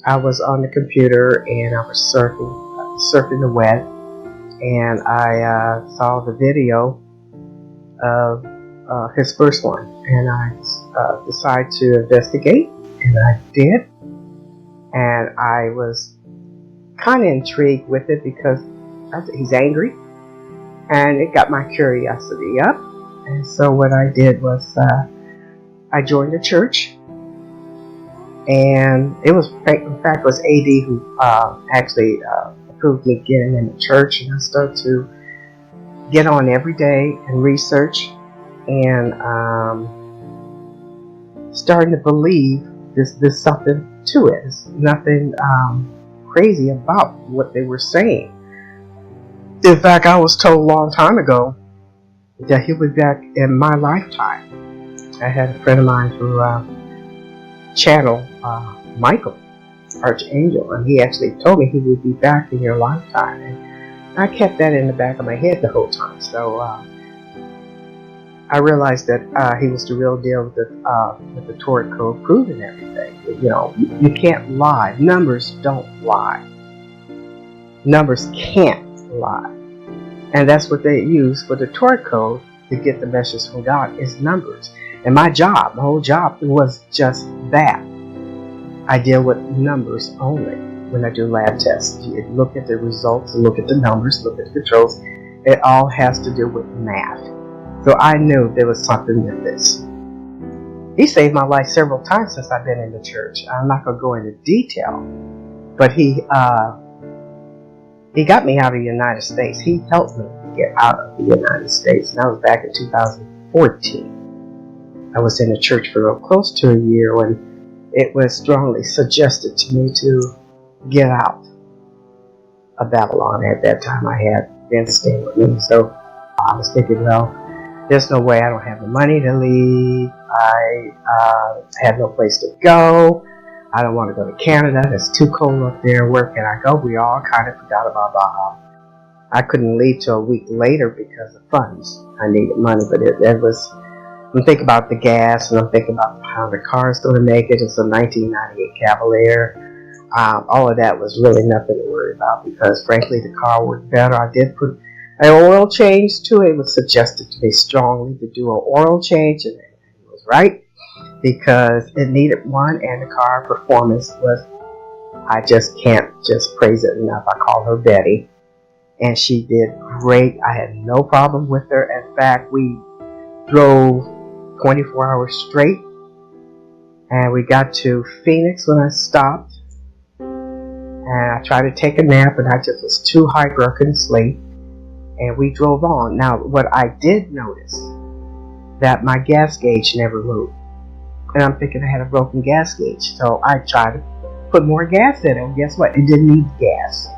I was on the computer and I was surfing the web, and I saw the video of his first one, and I decided to investigate, and I did, and I was kind of intrigued with it because he's angry, and it got my curiosity up. And so what I did was I joined the church, and it was, in fact, it was AD who actually approved me getting in the church, and I started to get on every day and research, and starting to believe there's something to it. There's nothing crazy about what they were saying. In fact, I was told a long time ago that he'll be back in my lifetime. I had a friend of mine who channeled Michael, Archangel, and he actually told me he would be back in your lifetime. And I kept that in the back of my head the whole time. So I realized that he was the real deal with the Torah code, proving everything. You know, you can't lie. Numbers don't lie. Numbers can't lie. And that's what they use for the Torah code to get the message from God, is numbers. And my whole job was just that. I deal with numbers only when I do lab tests. You look at the results, look at the numbers, look at the controls. It all has to do with math. So I knew there was something with this. He saved my life several times since I've been in the church. I'm not going to go into detail, but he got me out of the United States. He helped me get out of the United States. And that was back in 2014. I was in the church for close to a year when it was strongly suggested to me to get out of Babylon. At that time, I had Vince staying with me. So I was thinking, well, there's no way. I don't have the money to leave. I have no place to go. I don't want to go to Canada. It's too cold up there. Where can I go? We all kind of forgot about Baja. I couldn't leave till a week later because of funds. I needed money, but it was, I'm thinking about the gas, and I'm thinking about how the car's going to make it. It's a 1998 Cavalier. All of that was really nothing to worry about because, frankly, the car worked better. I did put an oil change to it. It was suggested to me strongly to do an oil change, and it was right because it needed one, and the car performance was, I just can't just praise it enough. I call her Betty, and she did great. I had no problem with her. In fact, we drove 24 hours straight, and we got to Phoenix when I stopped, and I tried to take a nap, and I just was too hyper, I couldn't sleep, and we drove on. Now, what I did notice, that my gas gauge never moved, and I'm thinking I had a broken gas gauge, so I tried to put more gas in it, and guess what? It didn't need gas.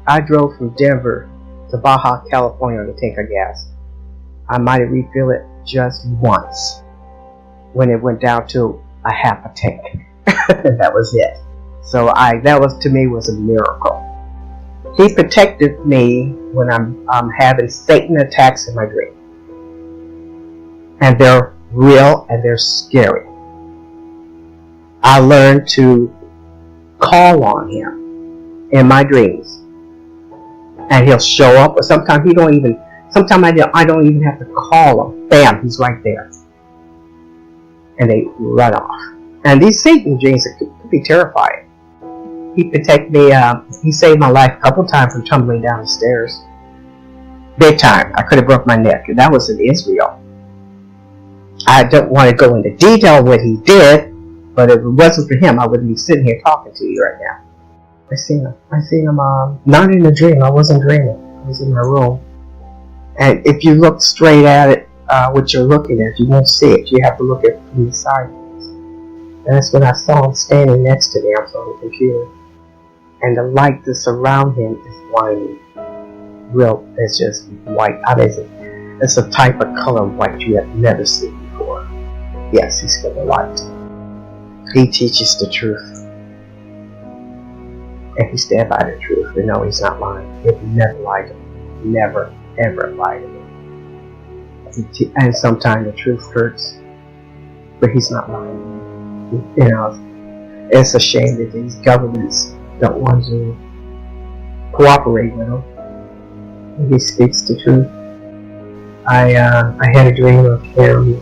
I drove from Denver to Baja, California to take a gas. I might have refilled it just once when it went down to a half a tank. That was it. So that was, to me, was a miracle. He protected me when I'm having Satan attacks in my dream. And they're real and they're scary. I learned to call on him in my dreams. And he'll show up, or sometimes I don't even have to call him. Bam, he's right there. And they run off. And these Satan dreams could be terrifying. He protected me. He saved my life a couple times from tumbling down the stairs. Big time. I could have broke my neck. And that was in Israel. I don't want to go into detail what he did, but if it wasn't for him, I wouldn't be sitting here talking to you right now. I seen him, not in a dream. I wasn't dreaming. I was in my room. And if you look straight at it, what you're looking at, you won't see it. You have to look at it from the side. And that's when I saw him standing next to me. I was on the computer. And the light that's around him is blinding. It's just white. It's a type of color of white you have never seen before. Yes, he's full of light. He teaches the truth. And he stand by the truth. And no, he's not lying. He never lied to me. Never, ever lied to me. And sometimes the truth hurts, but he's not lying to me. It's a shame that these governments don't want to cooperate with him. He speaks the truth. I had a dream of him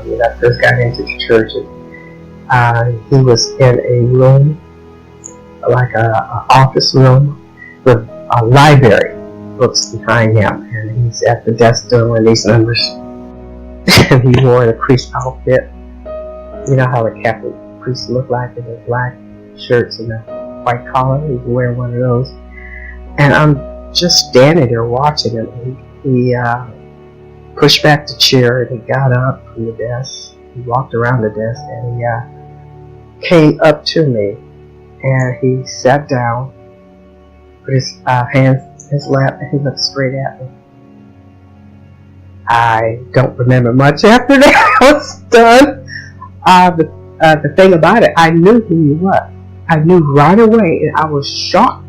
when I first got into the church. He was in a room, like an office room, with a library books behind him, and he's at the desk doing these numbers. And he wore the priest outfit. You know how the Catholic priests look like, in the black shirts and a white collar. He's wearing one of those, and I'm just standing there watching him. He pushed back the chair and he got up from the desk. He walked around the desk and he came up to me and he sat down, put his hands in his lap, and he looked straight at me. I don't remember much after that. I was done. The thing about it, I knew who he was. I knew right away, and I was shocked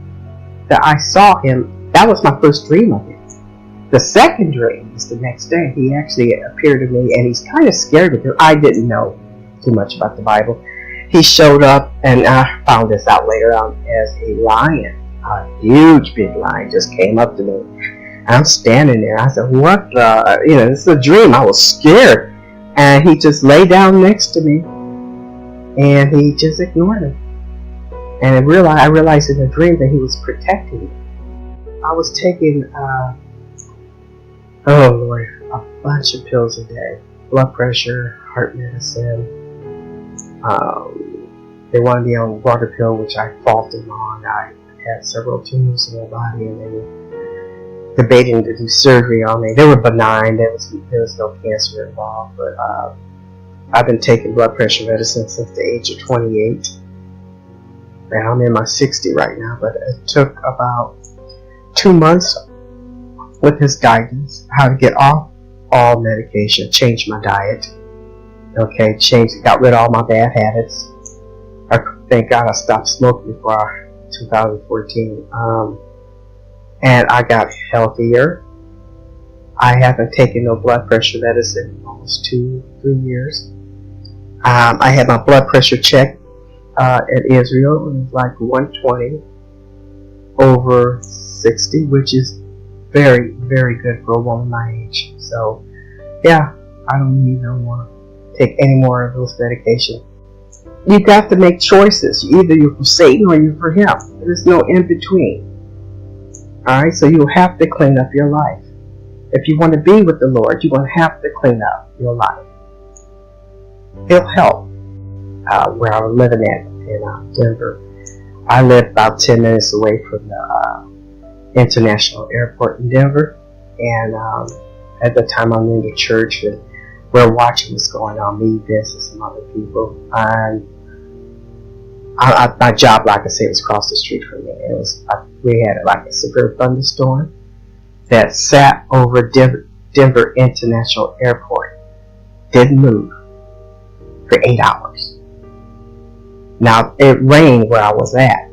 that I saw him. That was my first dream of him. The second dream was the next day. He actually appeared to me, and he's kind of scared because I didn't know too much about the Bible. He showed up, and I found this out later on, as a lion. A huge big lion just came up to me. I'm standing there. I said, what the, this is a dream. I was scared. And he just lay down next to me, and he just ignored him. And I realized in the dream that he was protecting me. I was taking, a bunch of pills a day. Blood pressure, heart medicine. They wanted me on water pill, which I fought them on. I had several tumors in my body, and they were debating to do surgery on me. They were benign. There was no cancer involved. But I've been taking blood pressure medicine since the age of 28. And I'm in my 60s right now. But it took about 2 months with his guidance, how to get off all medication, change my diet. Okay, got rid of all my bad habits. Thank God I stopped smoking before 2014. And I got healthier. I haven't taken no blood pressure medicine in almost 2-3 years. I had my blood pressure checked in Israel. It was like 120/60, which is very, very good for a woman my age. So, yeah, I don't need no more. Take any more of those medications. You got to make choices. Either you're for Satan or you're for him. There's no in between. Alright, so you have to clean up your life. If you want to be with the Lord, you're going to have to clean up your life. It'll help. Where I was living at in Denver, I lived about 10 minutes away from the International Airport in Denver. And at the time I'm in the church, and we're watching what's going on, me, Vince, and some other people. And my job, like I said, was across the street from me. We had like a severe thunderstorm that sat over Denver International Airport. Didn't move for 8 hours. Now, it rained where I was at,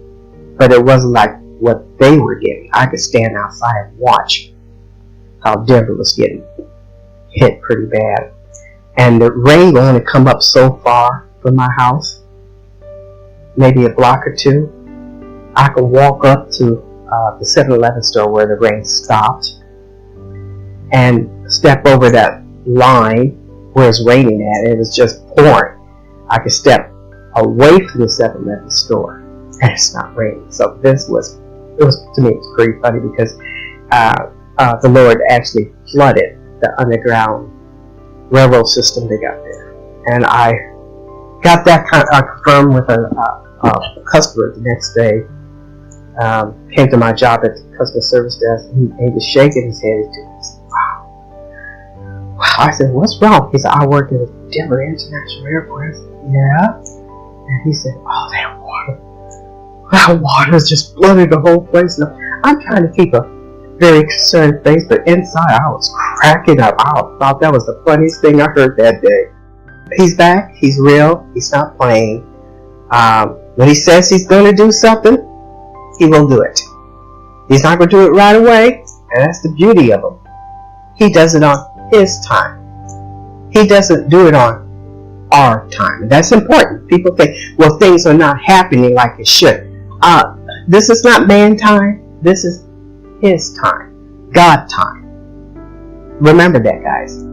but it wasn't like what they were getting. I could stand outside and watch how Denver was getting hit pretty bad. And the rain only come up so far from my house, maybe a block or two. I could walk up to the 7-Eleven store where the rain stopped and step over that line where it's raining at. It was just pouring. I could step away from the 7-Eleven store and it's not raining. So to me, it was pretty funny because the Lord actually flooded the underground railroad system they got there. And I got that confirmed with a customer the next day. Came to my job at the customer service desk, and he was shaking his head. He said, wow. I said, what's wrong? He said, I work at the Denver International Airport. I said, yeah. And he said, oh, that water's just flooded the whole place. Now, I'm trying to keep a very concerned face, but inside I was cracking up. I thought that was the funniest thing I heard that day. He's back. He's real. He's not playing. When he says he's going to do something, he will do it. He's not going to do it right away, and that's the beauty of him. He does it on his time. He doesn't do it on our time. And that's important. People think, well, things are not happening like it should. This is not man time. This is his time. God time. Remember that, guys.